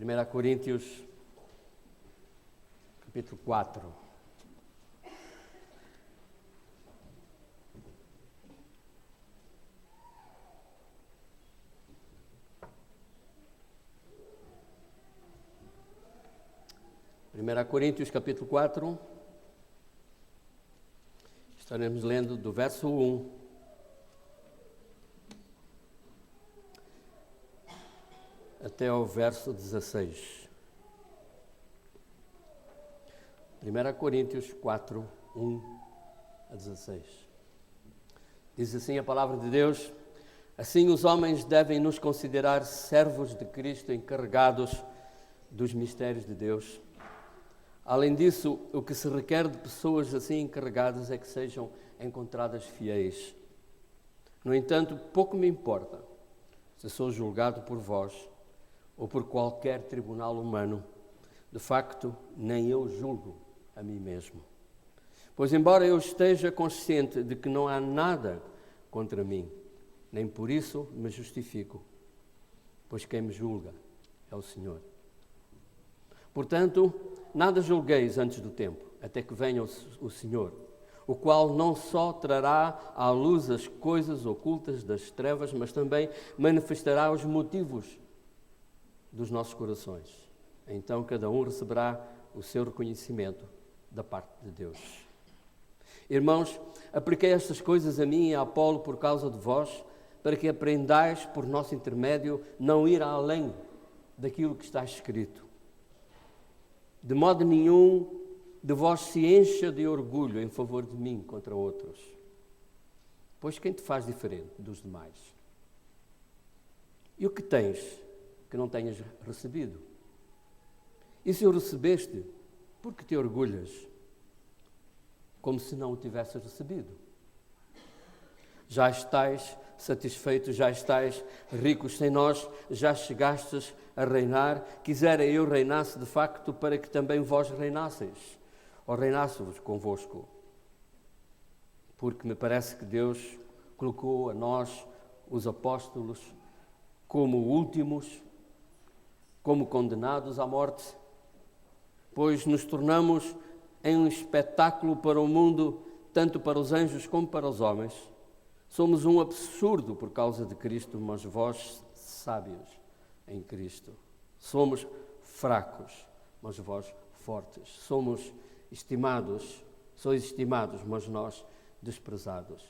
1 Coríntios, capítulo 4. Primeira Coríntios, capítulo 4. Estaremos lendo do verso 1 até ao verso 16. 1 Coríntios 4, 1 a 16. Diz assim a palavra de Deus: assim os homens devem nos considerar servos de Cristo, encarregados dos mistérios de Deus. Além disso, o que se requer de pessoas assim encarregadas é que sejam encontradas fiéis. No entanto, pouco me importa se sou julgado por vós ou por qualquer tribunal humano. De facto, nem eu julgo a mim mesmo. Pois, embora eu esteja consciente de que não há nada contra mim, nem por isso me justifico, pois quem me julga é o Senhor. Portanto, nada julgueis antes do tempo, até que venha o Senhor, o qual não só trará à luz as coisas ocultas das trevas, mas também manifestará os motivos dos nossos corações. Então cada um receberá o seu reconhecimento da parte de Deus. Irmãos, apliquei estas coisas a mim e a Apolo por causa de vós, para que aprendais por nosso intermédio não ir além daquilo que está escrito. De modo nenhum de vós se encha de orgulho em favor de mim contra outros. Pois quem te faz diferente dos demais? E o que tens que não tenhas recebido? E se o recebeste, por que te orgulhas, como se não o tivesses recebido? Já estais satisfeitos, já estais ricos sem nós, já chegastes a reinar. Quisera eu reinasse de facto para que também vós reinasseis, ou reinássemos convosco. Porque me parece que Deus colocou a nós, os apóstolos, como últimos, como condenados à morte, pois nos tornamos em um espetáculo para o mundo, tanto para os anjos como para os homens. Somos um absurdo por causa de Cristo, mas vós sábios em Cristo. Somos fracos, mas vós fortes. Sois estimados, mas nós desprezados.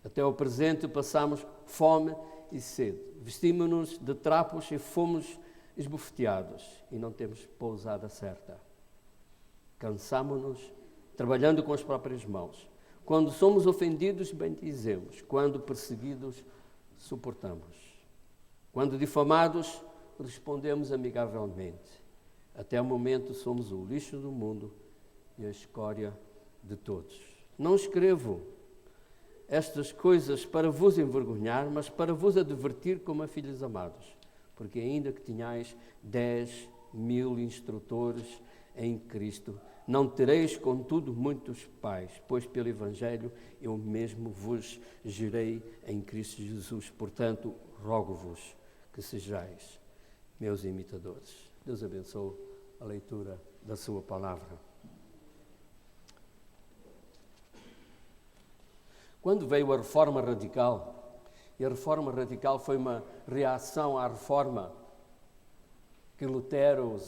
Até o presente passamos fome e sede. Vestimos-nos de trapos e fomos esbofeteados e não temos pousada certa. Cansamo-nos trabalhando com as próprias mãos. Quando somos ofendidos, bendizemos. Quando perseguidos, suportamos. Quando difamados, respondemos amigavelmente. Até o momento somos o lixo do mundo e a escória de todos. Não escrevo estas coisas para vos envergonhar, mas para vos advertir como a filhos amados. Porque ainda que tenhais 10.000 instrutores em Cristo, não tereis, contudo, muitos pais, pois pelo Evangelho eu mesmo vos gerei em Cristo Jesus. Portanto, rogo-vos que sejais meus imitadores. Deus abençoe a leitura da sua palavra. Quando veio a Reforma Radical, e a Reforma Radical foi uma reação à Reforma que Lutero,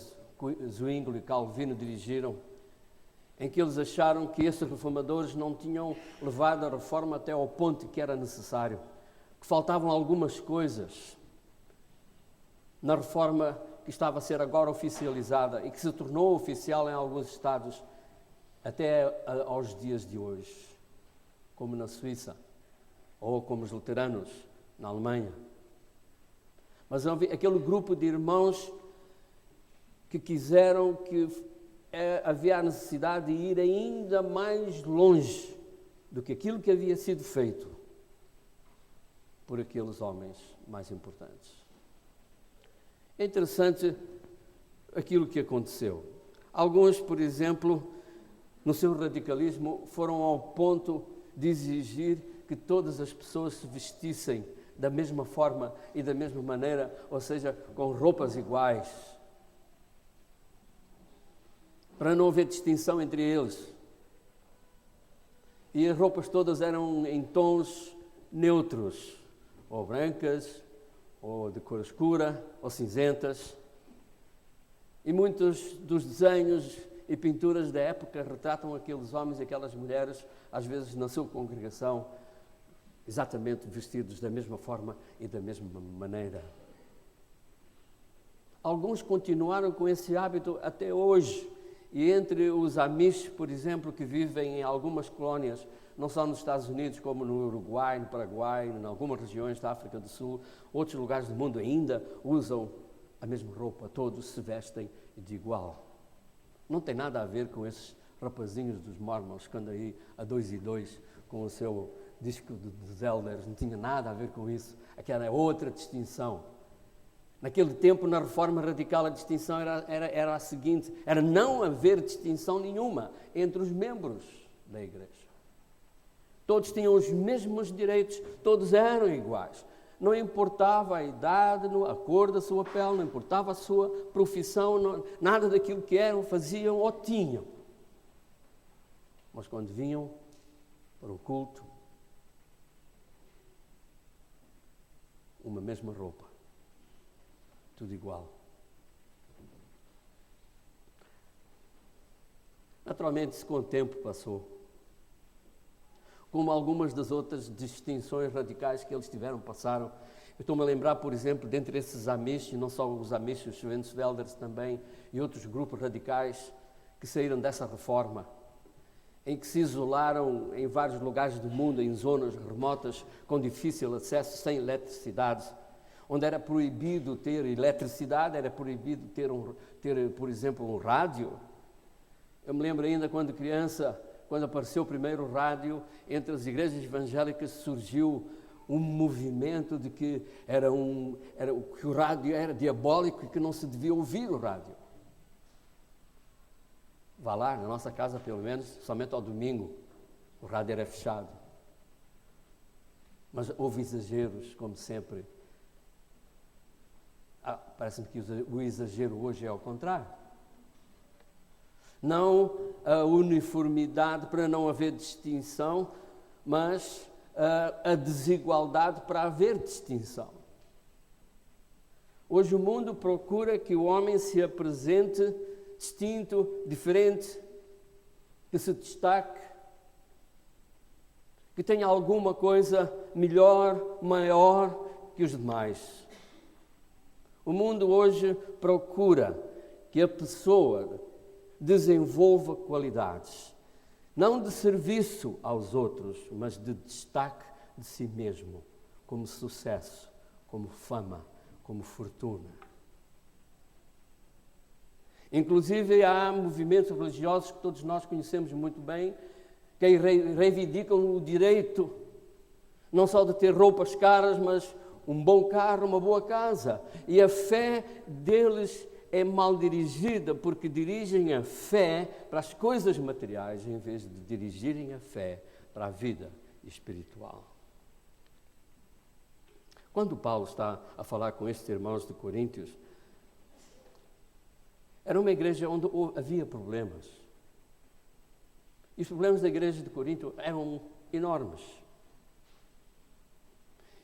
Zwinglio e Calvino dirigiram, em que eles acharam que esses reformadores não tinham levado a reforma até ao ponto que era necessário, que faltavam algumas coisas na reforma que estava a ser agora oficializada e que se tornou oficial em alguns estados até aos dias de hoje, como na Suíça ou como os luteranos na Alemanha. Mas havia aquele grupo de irmãos que quiseram que havia a necessidade de ir ainda mais longe do que aquilo que havia sido feito por aqueles homens mais importantes. É interessante aquilo que aconteceu. Alguns, por exemplo, no seu radicalismo, foram ao ponto de exigir que todas as pessoas se vestissem da mesma forma e da mesma maneira, ou seja, com roupas iguais. para não haver distinção entre eles. E as roupas todas eram em tons neutros, ou brancas, ou de cor escura, ou cinzentas. E muitos dos desenhos e pinturas da época retratam aqueles homens e aquelas mulheres, às vezes na sua congregação, exatamente vestidos da mesma forma e da mesma maneira. Alguns continuaram com esse hábito até hoje. E entre os Amish, por exemplo, que vivem em algumas colónias, não só nos Estados Unidos, como no Uruguai, no Paraguai, em algumas regiões da África do Sul, outros lugares do mundo ainda usam a mesma roupa, todos se vestem de igual. Não tem nada a ver com esses rapazinhos dos Mormons que andam aí a 2 e 2 com o seu disco dos Elders, não tinha nada a ver com isso. Aquela é outra distinção. Naquele tempo, na Reforma Radical, a distinção era a seguinte, era não haver distinção nenhuma entre os membros da Igreja. Todos tinham os mesmos direitos, todos eram iguais. Não importava a idade, a cor da sua pele, não importava a sua profissão, nada daquilo que eram, faziam ou tinham. Mas quando vinham para o culto, uma mesma roupa, tudo igual. Naturalmente, isso com o tempo passou. Como algumas das outras distinções radicais que eles tiveram, passaram. Eu estou-me a lembrar, por exemplo, dentre esses Amish, não só os Amish, os Schwencvelders também, e outros grupos radicais que saíram dessa reforma, em que se isolaram em vários lugares do mundo, em zonas remotas, com difícil acesso, sem eletricidade, onde era proibido ter eletricidade, era proibido ter, por exemplo, um rádio. Eu me lembro ainda quando criança, quando apareceu o primeiro rádio, entre as igrejas evangélicas surgiu um movimento de que que o rádio era diabólico e que não se devia ouvir o rádio. Vá lá, na nossa casa pelo menos, somente ao domingo, o rádio era fechado. Mas houve exageros, como sempre. Parece-me que o exagero hoje é ao contrário. Não a uniformidade para não haver distinção, mas a desigualdade para haver distinção. Hoje o mundo procura que o homem se apresente distinto, diferente, que se destaque, que tenha alguma coisa melhor, maior que os demais. O mundo hoje procura que a pessoa desenvolva qualidades, não de serviço aos outros, mas de destaque de si mesmo, como sucesso, como fama, como fortuna. Inclusive há movimentos religiosos que todos nós conhecemos muito bem, que reivindicam o direito não só de ter roupas caras, mas um bom carro, uma boa casa. E a fé deles é mal dirigida, porque dirigem a fé para as coisas materiais, em vez de dirigirem a fé para a vida espiritual. Quando Paulo está a falar com estes irmãos de Coríntios, era uma igreja onde havia problemas. E os problemas da igreja de Corinto eram enormes.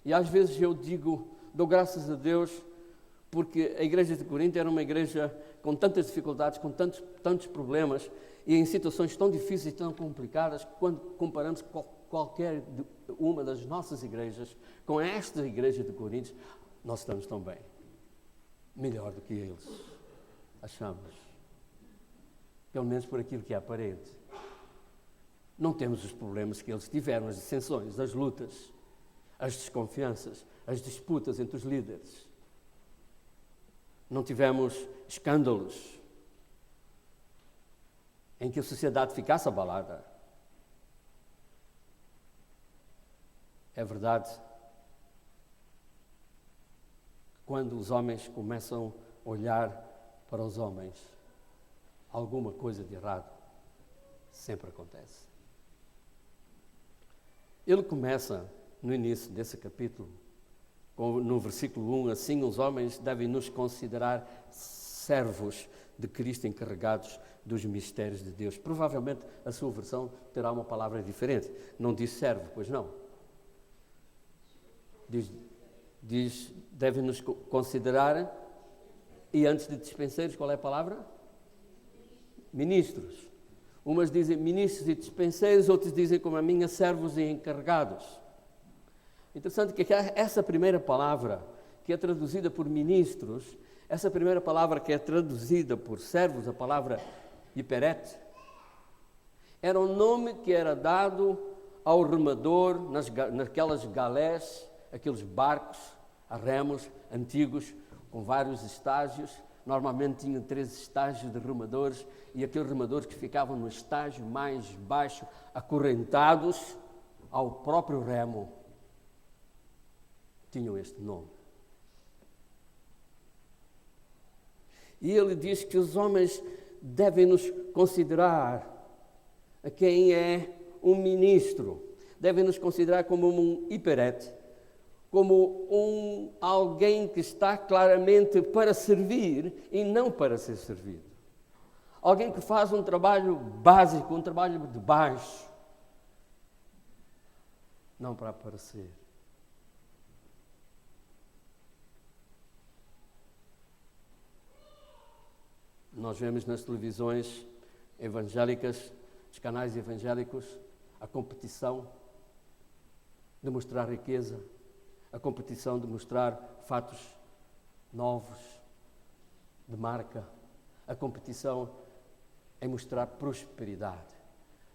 E às vezes eu dou graças a Deus, porque a igreja de Corinto era uma igreja com tantas dificuldades, com tantos problemas, e em situações tão difíceis e tão complicadas, que quando comparamos qualquer uma das nossas igrejas com esta igreja de Corinto, nós estamos tão bem. Melhor do que eles, achamos. Pelo menos por aquilo que é aparente. Não temos os problemas que eles tiveram, as dissensões, as lutas, as desconfianças, as disputas entre os líderes. Não tivemos escândalos em que a sociedade ficasse abalada. É verdade que quando os homens começam a olhar para os homens, alguma coisa de errado sempre acontece. Ele começa, no início desse capítulo, no versículo 1, assim os homens devem nos considerar servos de Cristo encarregados dos mistérios de Deus. Provavelmente a sua versão terá uma palavra diferente. Não diz servo, pois não. Diz devem-nos considerar, e antes de dispenseiros, qual é a palavra? Ministros. Umas dizem ministros e dispenseiros, outros dizem como a minha, servos e encarregados. Interessante que essa primeira palavra, que é traduzida por ministros, essa primeira palavra que é traduzida por servos, a palavra hiperete, era um nome que era dado ao remador naquelas galés, aqueles barcos a remos antigos, com vários estágios. Normalmente tinham 3 estágios de remadores, e aqueles remadores que ficavam no estágio mais baixo, acorrentados ao próprio remo, tinham este nome. E ele diz que os homens devem nos considerar a quem é um ministro, devem nos considerar como um hiperete, como alguém que está claramente para servir e não para ser servido. Alguém que faz um trabalho básico, um trabalho de baixo, não para aparecer. Nós vemos nas televisões evangélicas, os canais evangélicos, a competição de mostrar riqueza, a competição de mostrar fatos novos, de marca, a competição em mostrar prosperidade,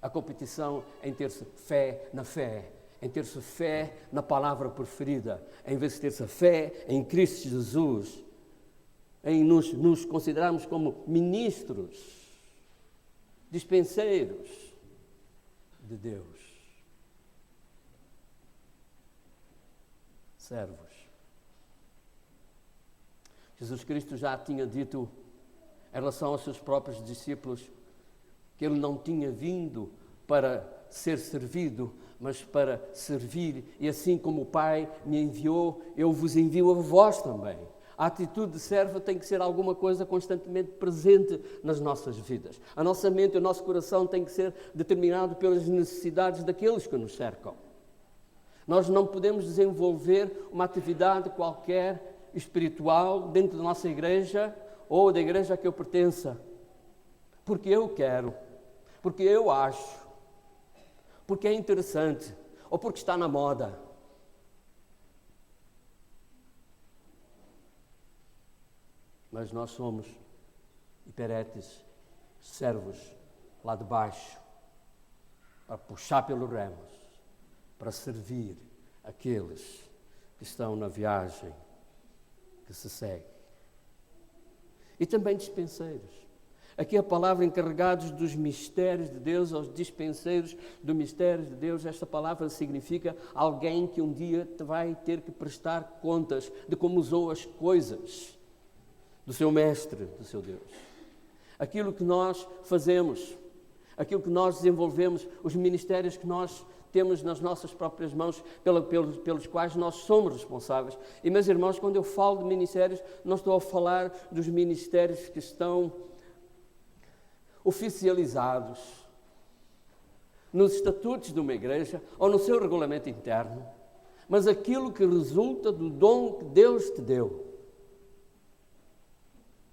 a competição em ter-se fé na fé, em ter-se fé na palavra preferida, em vez de ter-se fé em Cristo Jesus, em nos considerarmos como ministros, dispenseiros de Deus, servos. Jesus Cristo já tinha dito em relação aos seus próprios discípulos que ele não tinha vindo para ser servido, mas para servir, e assim como o Pai me enviou, eu vos envio a vós também. A atitude de servo tem que ser alguma coisa constantemente presente nas nossas vidas. A nossa mente, o nosso coração tem que ser determinado pelas necessidades daqueles que nos cercam. Nós não podemos desenvolver uma atividade qualquer espiritual dentro da nossa igreja ou da igreja a que eu pertença, porque eu quero, porque eu acho, porque é interessante ou porque está na moda. Mas nós somos hiperetes, servos lá de baixo, para puxar pelos remos, para servir aqueles que estão na viagem que se segue. E também dispenseiros. Aqui a palavra encarregados dos mistérios de Deus, aos dispenseiros do mistério de Deus, esta palavra significa alguém que um dia vai ter que prestar contas de como usou as coisas do seu mestre, do seu Deus. Aquilo que nós fazemos, aquilo que nós desenvolvemos, os ministérios que nós temos nas nossas próprias mãos, pelos quais nós somos responsáveis. E, meus irmãos, quando eu falo de ministérios, não estou a falar dos ministérios que estão oficializados nos estatutos de uma igreja ou no seu regulamento interno, mas aquilo que resulta do dom que Deus te deu.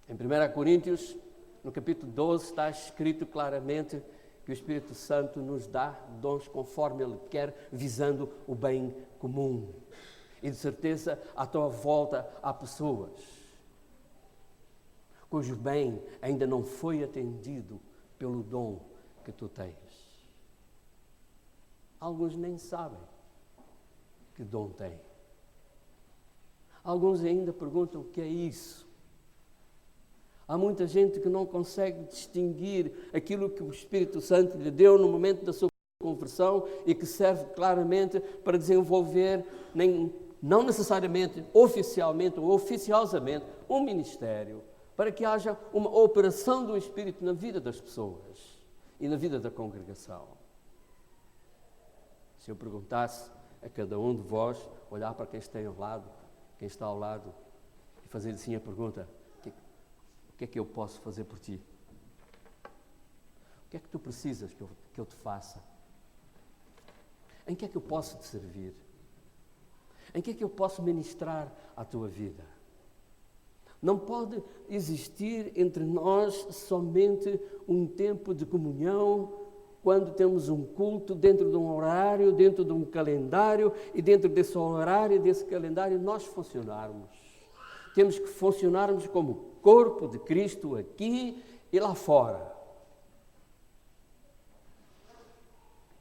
Em 1 Coríntios, no capítulo 12, está escrito claramente que o Espírito Santo nos dá dons conforme Ele quer, visando o bem comum. E de certeza, à tua volta há pessoas cujo bem ainda não foi atendido pelo dom que tu tens. Alguns nem sabem que dom têm. Alguns ainda perguntam o que é isso. Há muita gente que não consegue distinguir aquilo que o Espírito Santo lhe deu no momento da sua conversão e que serve claramente para desenvolver, não necessariamente oficialmente ou oficiosamente, um ministério, para que haja uma operação do Espírito na vida das pessoas e na vida da congregação. Se eu perguntasse a cada um de vós, olhar para quem está ao lado e fazer assim a pergunta: o que é que eu posso fazer por ti? O que é que tu precisas que eu te faça? Em que é que eu posso te servir? Em que é que eu posso ministrar à tua vida? Não pode existir entre nós somente um tempo de comunhão, quando temos um culto dentro de um horário, dentro de um calendário, e dentro desse horário e desse calendário nós funcionarmos. Temos que funcionarmos como corpo de Cristo aqui e lá fora.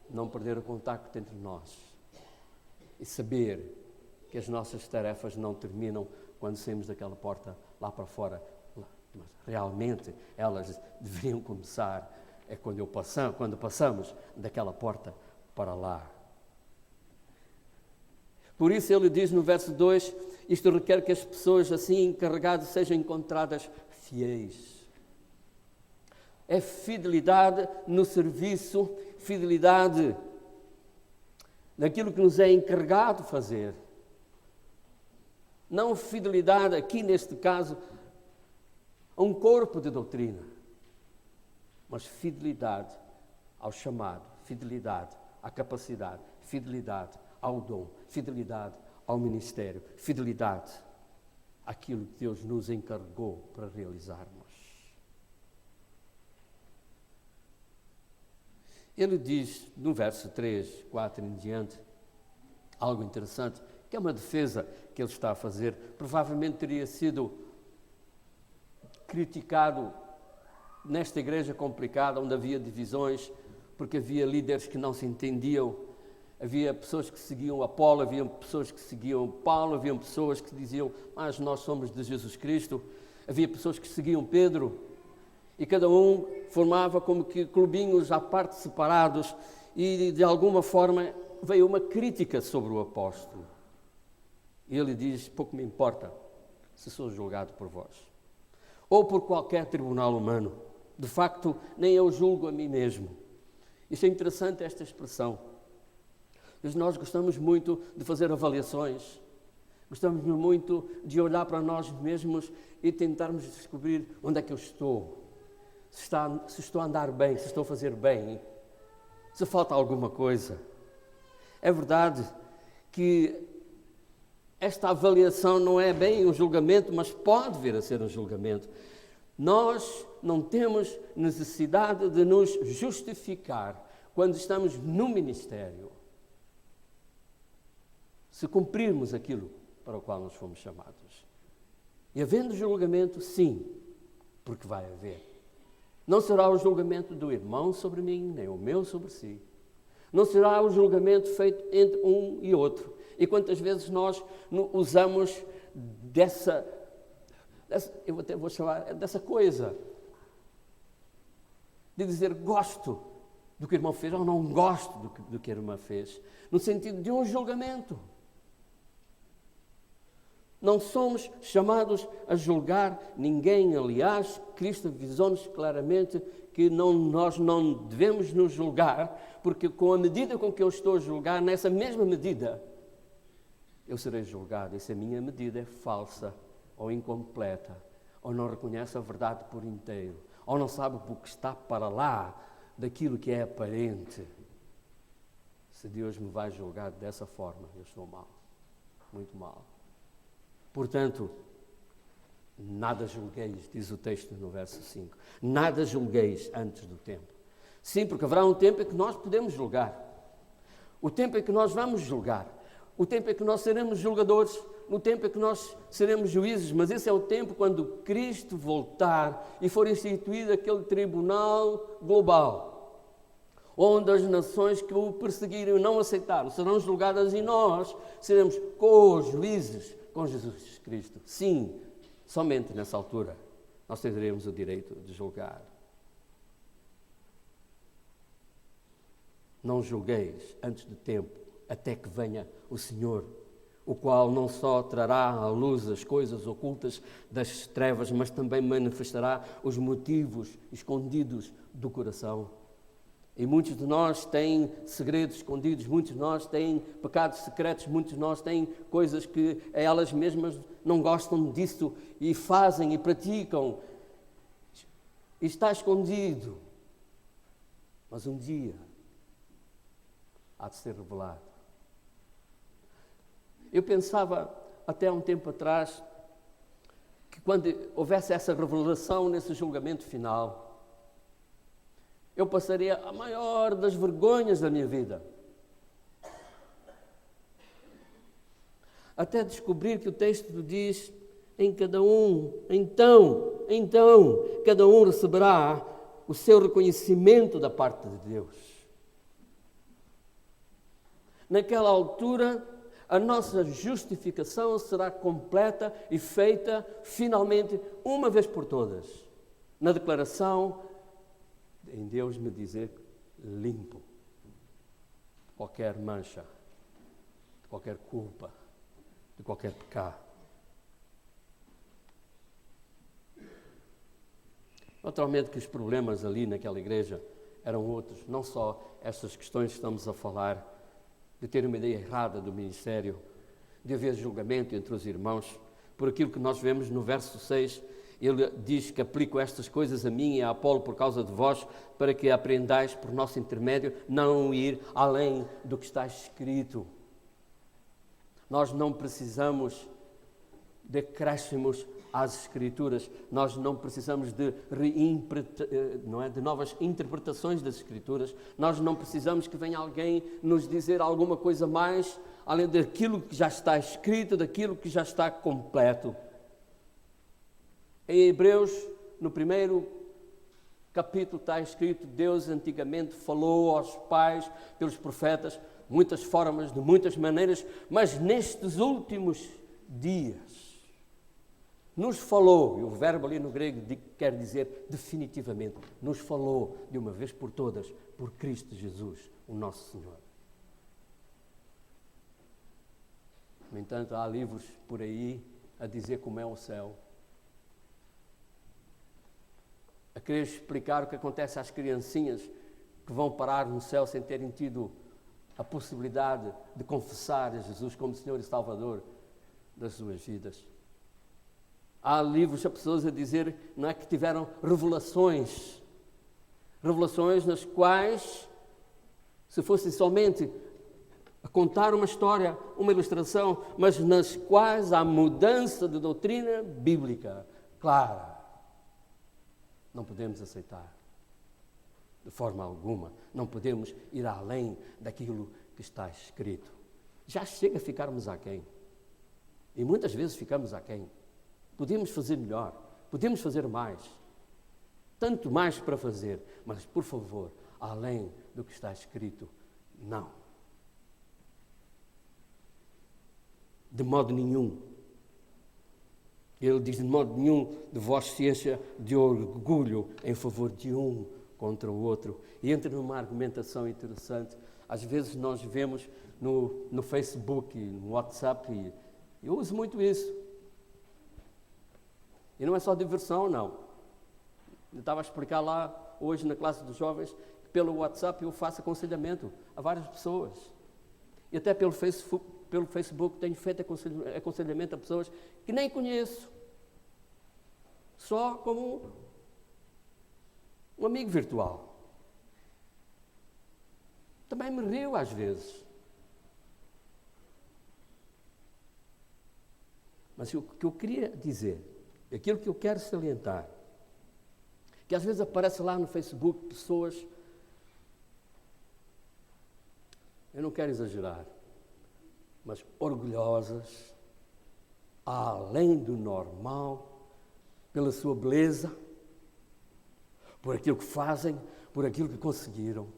Não perder o contacto entre nós e saber que as nossas tarefas não terminam quando saímos daquela porta lá para fora. Mas realmente elas deveriam começar quando passamos daquela porta para lá. Por isso ele diz no verso 2, isto requer que as pessoas assim encarregadas sejam encontradas fiéis. É fidelidade no serviço, fidelidade naquilo que nos é encarregado fazer. Não fidelidade, aqui neste caso, a um corpo de doutrina, mas fidelidade ao chamado, fidelidade à capacidade, fidelidade ao dom, fidelidade ao ministério, fidelidade àquilo que Deus nos encarregou para realizarmos. Ele diz no verso 3, 4 em diante, algo interessante, que é uma defesa que ele está a fazer. Provavelmente teria sido criticado nesta igreja complicada, onde havia divisões, porque havia líderes que não se entendiam, havia pessoas que seguiam Apolo, havia pessoas que seguiam Paulo, havia pessoas que diziam, mas nós somos de Jesus Cristo, havia pessoas que seguiam Pedro, e cada um formava como que clubinhos à parte separados, e de alguma forma veio uma crítica sobre o apóstolo. E ele diz, pouco me importa se sou julgado por vós, ou por qualquer tribunal humano. De facto, nem eu julgo a mim mesmo. Isso é interessante, esta expressão. Mas nós gostamos muito de fazer avaliações, gostamos muito de olhar para nós mesmos e tentarmos descobrir onde é que eu estou, se estou a andar bem, se estou a fazer bem, se falta alguma coisa. É verdade que esta avaliação não é bem um julgamento, mas pode vir a ser um julgamento. Nós não temos necessidade de nos justificar quando estamos no ministério, se cumprirmos aquilo para o qual nós fomos chamados. E havendo julgamento, sim, porque vai haver. Não será o julgamento do irmão sobre mim, nem o meu sobre si. Não será o julgamento feito entre um e outro. E quantas vezes nós usamos eu até vou chamar dessa coisa, de dizer gosto do que o irmão fez ou não gosto do que a irmã fez, no sentido de um julgamento. Não somos chamados a julgar ninguém, aliás, Cristo avisou-nos claramente que nós não devemos nos julgar, porque com a medida com que eu estou a julgar, nessa mesma medida, eu serei julgado. E se a minha medida é falsa ou incompleta, ou não reconhece a verdade por inteiro, ou não sabe o que está para lá daquilo que é aparente, se Deus me vai julgar dessa forma, eu estou mal, muito mal. Portanto, nada julgueis, diz o texto no verso 5, nada julgueis antes do tempo. Sim, porque haverá um tempo em que nós podemos julgar, o tempo em que nós vamos julgar, o tempo em que nós seremos julgadores, no tempo em que nós seremos juízes, mas esse é o tempo quando Cristo voltar e for instituído aquele tribunal global, onde as nações que o perseguiram e não aceitaram serão julgadas e nós seremos co-juízes com Jesus Cristo. Sim, somente nessa altura nós teremos o direito de julgar. Não julgueis antes do tempo, até que venha o Senhor, o qual não só trará à luz as coisas ocultas das trevas, mas também manifestará os motivos escondidos do coração. E muitos de nós têm segredos escondidos, muitos de nós têm pecados secretos, muitos de nós têm coisas que elas mesmas não gostam disso e fazem e praticam e está escondido, mas um dia há de ser revelado. Eu pensava até há um tempo atrás que quando houvesse essa revelação nesse julgamento final, eu passaria a maior das vergonhas da minha vida. Até descobrir que o texto diz, então, cada um receberá o seu reconhecimento da parte de Deus. Naquela altura, a nossa justificação será completa e feita, finalmente, uma vez por todas, na declaração em Deus me dizer limpo, de qualquer mancha, de qualquer culpa, de qualquer pecado. Naturalmente que os problemas ali naquela igreja eram outros, não só estas questões que estamos a falar, de ter uma ideia errada do ministério, de haver julgamento entre os irmãos, por aquilo que nós vemos no verso 6, ele diz que aplico estas coisas a mim e a Apolo por causa de vós, para que aprendais por nosso intermédio não ir além do que está escrito. Nós não precisamos de acréscimos às Escrituras, nós não precisamos de novas interpretações das Escrituras, nós não precisamos que venha alguém nos dizer alguma coisa mais, além daquilo que já está escrito, daquilo que já está completo. Em Hebreus, no primeiro capítulo está escrito, Deus antigamente falou aos pais, pelos profetas, muitas formas, de muitas maneiras, mas nestes últimos dias, nos falou, e o verbo ali no grego quer dizer definitivamente, nos falou de uma vez por todas, por Cristo Jesus, o nosso Senhor. No entanto, há livros por aí a dizer como é o céu, a querer explicar o que acontece às criancinhas que vão parar no céu sem terem tido a possibilidade de confessar a Jesus como Senhor e Salvador das suas vidas. Há livros, há pessoas a dizer, não é, que tiveram revelações nas quais, se fosse somente a contar uma história, uma ilustração, mas nas quais há mudança de doutrina bíblica clara. Não podemos aceitar, de forma alguma, não podemos ir além daquilo que está escrito. Já chega a ficarmos aquém, e muitas vezes ficamos aquém. Podemos fazer melhor, podemos fazer mais, tanto mais para fazer, mas, por favor, além do que está escrito, não. De modo nenhum. Ele diz, de modo nenhum de vós se encha de orgulho em favor de um contra o outro. E entra numa argumentação interessante. Às vezes nós vemos no Facebook, no WhatsApp, e eu uso muito isso. E não é só diversão, não. Eu estava a explicar lá, hoje, na classe dos jovens, que pelo WhatsApp eu faço aconselhamento a várias pessoas. E até pelo Facebook tenho feito aconselhamento a pessoas que nem conheço. Só como um amigo virtual. Também me rio às vezes. Mas o que eu queria dizer, aquilo que eu quero salientar, que às vezes aparece lá no Facebook pessoas, eu não quero exagerar, mas orgulhosas, além do normal, pela sua beleza, por aquilo que fazem, por aquilo que conseguiram.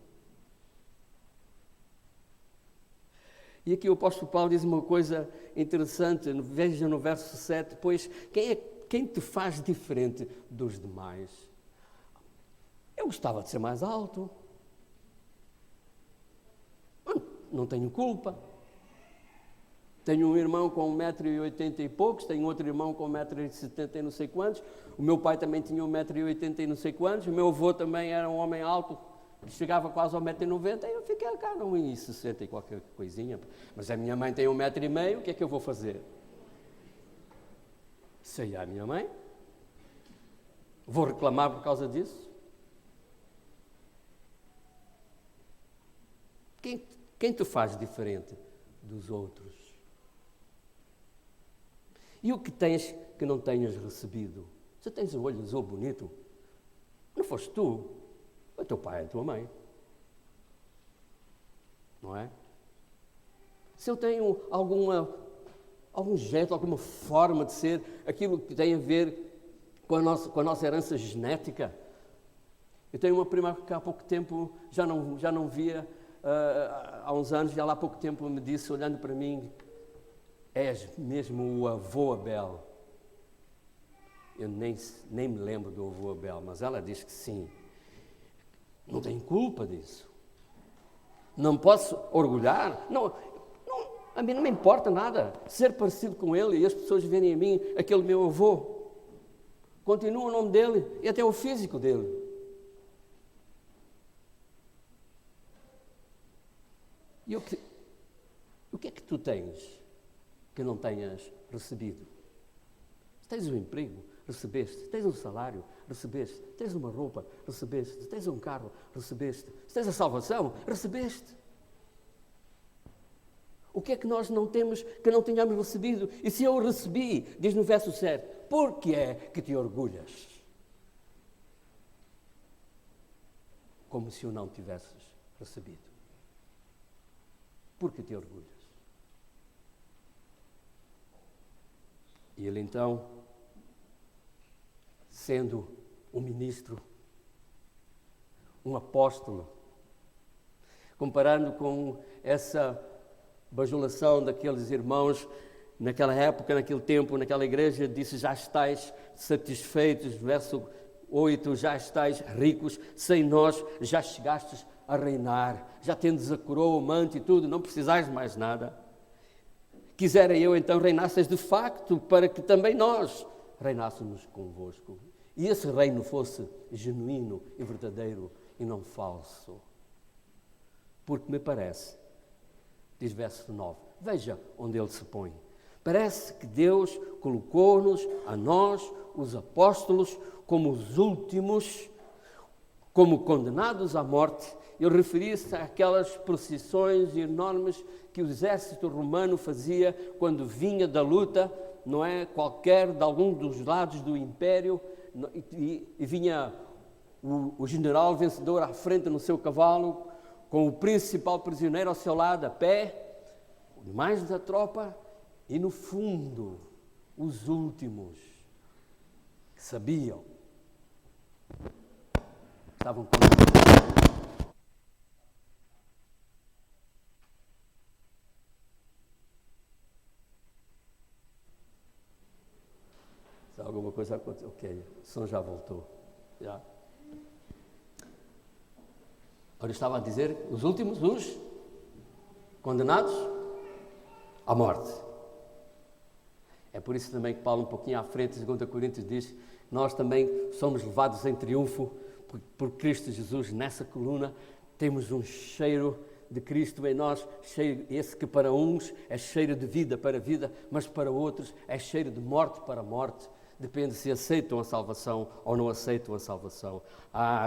E aqui o apóstolo Paulo diz uma coisa interessante, veja no verso 7, pois quem te faz diferente dos demais? Eu gostava de ser mais alto, não tenho culpa. Tenho um irmão com 1,80 m e poucos, tenho outro irmão com 1,70 m e não sei quantos, o meu pai também tinha 1,80 m e não sei quantos, o meu avô também era um homem alto, que chegava quase ao 1,90 m, e eu fiquei cá no 1,60 m e qualquer coisinha, mas a minha mãe tem 1,5 m, o que é que eu vou fazer? Sei a minha mãe. Vou reclamar por causa disso? Quem te faz diferente dos outros? E o que tens que não tenhas recebido? Se tens o olho azul bonito, não foste tu, foi teu pai e a tua mãe. Não é? Se eu tenho algum jeito, alguma forma de ser, aquilo que tem a ver com a nossa herança genética. Eu tenho uma prima que há pouco tempo já não via, há uns anos, e ela há pouco tempo me disse, olhando para mim, és mesmo o avô Abel. Eu nem me lembro do avô Abel, mas ela diz que sim. Não tenho culpa disso. Não posso orgulhar. A mim não me importa nada ser parecido com ele e as pessoas verem em mim aquele meu avô. Continua o nome dele e até o físico dele. E o que é que tu tens que não tenhas recebido? Se tens um emprego, recebeste. Se tens um salário, recebeste. Se tens uma roupa, recebeste. Se tens um carro, recebeste. Se tens a salvação, recebeste. O que é que nós não temos que não tenhamos recebido? E se eu recebi, diz no verso 7, por que é que te orgulhas? Como se o não tivesses recebido. Por que te orgulhas? E ele então, sendo um ministro, um apóstolo, comparando com essa bajulação daqueles irmãos, naquela época, naquele tempo, naquela igreja, disse, já estáis satisfeitos, verso 8, já estáis ricos, sem nós já chegastes a reinar, já tendes a coroa, o manto e tudo, não precisais de mais nada. Quisera eu então reinasseis de facto, para que também nós reinássemos convosco. E esse reino fosse genuíno e verdadeiro e não falso. Porque me parece, diz verso 9, veja onde ele se põe. Parece que Deus colocou-nos, a nós, os apóstolos, como os últimos, como condenados à morte. Ele referia-se àquelas procissões enormes que o exército romano fazia quando vinha da luta, não é? Qualquer de algum dos lados do império, e vinha o general vencedor à frente no seu cavalo, com o principal prisioneiro ao seu lado, a pé, mais da tropa, e no fundo, os últimos que sabiam, estavam condenados. Se alguma coisa aconteceu, ok, o som já voltou. Já. Ora, estava a dizer, os últimos, os condenados à morte. É por isso também que Paulo, um pouquinho à frente, em 2 Coríntios, diz que nós também somos levados em triunfo por Cristo Jesus. Nessa coluna temos um cheiro de Cristo em nós, cheiro esse que para uns é cheiro de vida para a vida, mas para outros é cheiro de morte para a morte. Depende se aceitam a salvação ou não aceitam a salvação.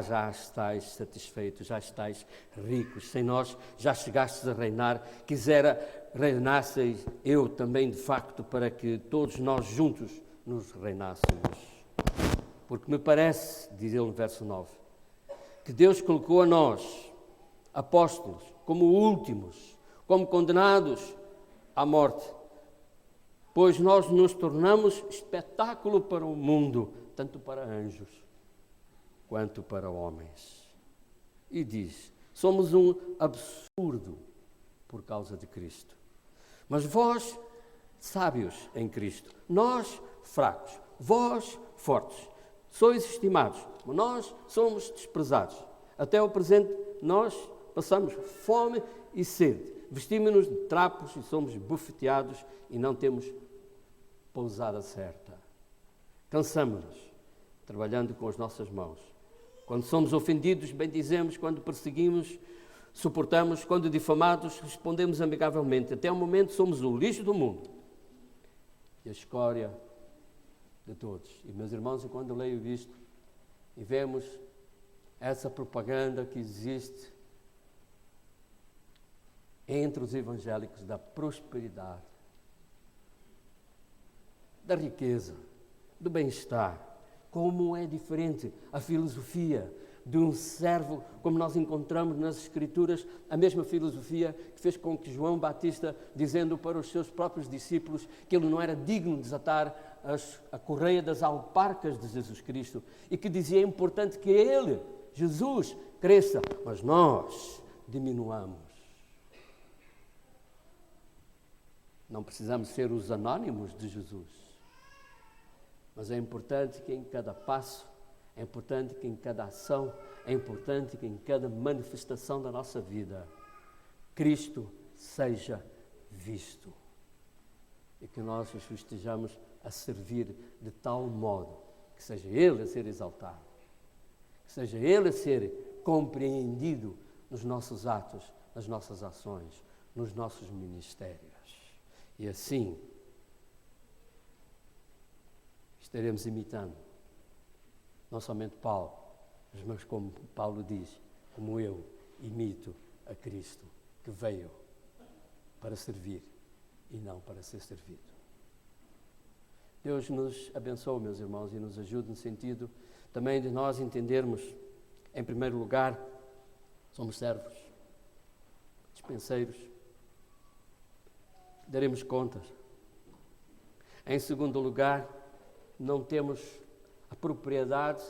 Já estáis satisfeitos, já estáis ricos. Sem nós já chegastes a reinar. Quisera reinasseis eu também, de facto, para que todos nós juntos nos reinássemos. Porque me parece, diz ele no verso 9, que Deus colocou a nós, apóstolos, como últimos, como condenados à morte. Pois nós nos tornamos espetáculo para o mundo, tanto para anjos quanto para homens. E diz, somos um absurdo por causa de Cristo. Mas vós, sábios em Cristo, nós, fracos, vós, fortes, sois estimados, mas nós somos desprezados. Até o presente nós passamos fome e sede, vestimos-nos de trapos e somos bufeteados e não temos pousada certa. Cansamos-nos trabalhando com as nossas mãos. Quando somos ofendidos, bendizemos. Quando perseguimos, suportamos. Quando difamados, respondemos amigavelmente. Até o momento somos o lixo do mundo e a escória de todos. E, meus irmãos, quando leio isto, e vemos essa propaganda que existe entre os evangélicos da prosperidade, da riqueza, do bem-estar. Como é diferente a filosofia de um servo, como nós encontramos nas Escrituras, a mesma filosofia que fez com que João Batista, dizendo para os seus próprios discípulos que ele não era digno de desatar a correia das alparcas de Jesus Cristo, e que dizia: é importante que ele, Jesus, cresça, mas nós diminuamos. Não precisamos ser os anónimos de Jesus, mas é importante que em cada passo, é importante que em cada ação, é importante que em cada manifestação da nossa vida, Cristo seja visto. E que nós os estejamos a servir de tal modo que seja Ele a ser exaltado, que seja Ele a ser compreendido nos nossos atos, nas nossas ações, nos nossos ministérios. E assim estaremos imitando não somente Paulo, mas como Paulo diz, como eu imito a Cristo, que veio para servir e não para ser servido. Deus nos abençoe, meus irmãos, e nos ajude no sentido também de nós entendermos, em primeiro lugar, somos servos, dispenseiros, daremos contas. Em segundo lugar, não temos a propriedade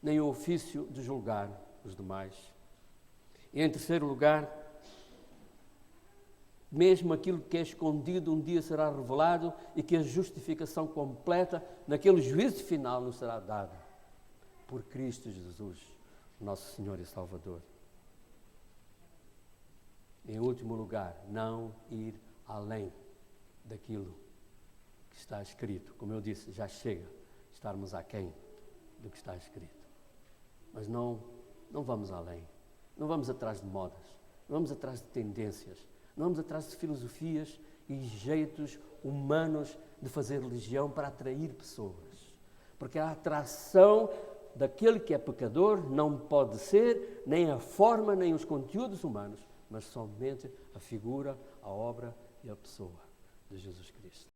nem o ofício de julgar os demais. E em terceiro lugar, mesmo aquilo que é escondido um dia será revelado, e que a justificação completa naquele juízo final nos será dada por Cristo Jesus, nosso Senhor e Salvador. Em último lugar, não ir além daquilo que está escrito. Como eu disse, já chega estarmos aquém do que está escrito. Mas não vamos além. Não vamos atrás de modas. Não vamos atrás de tendências. Não vamos atrás de filosofias e jeitos humanos de fazer religião para atrair pessoas. Porque a atração daquele que é pecador não pode ser nem a forma, nem os conteúdos humanos, mas somente a figura, a obra e a pessoa de Jesus Cristo.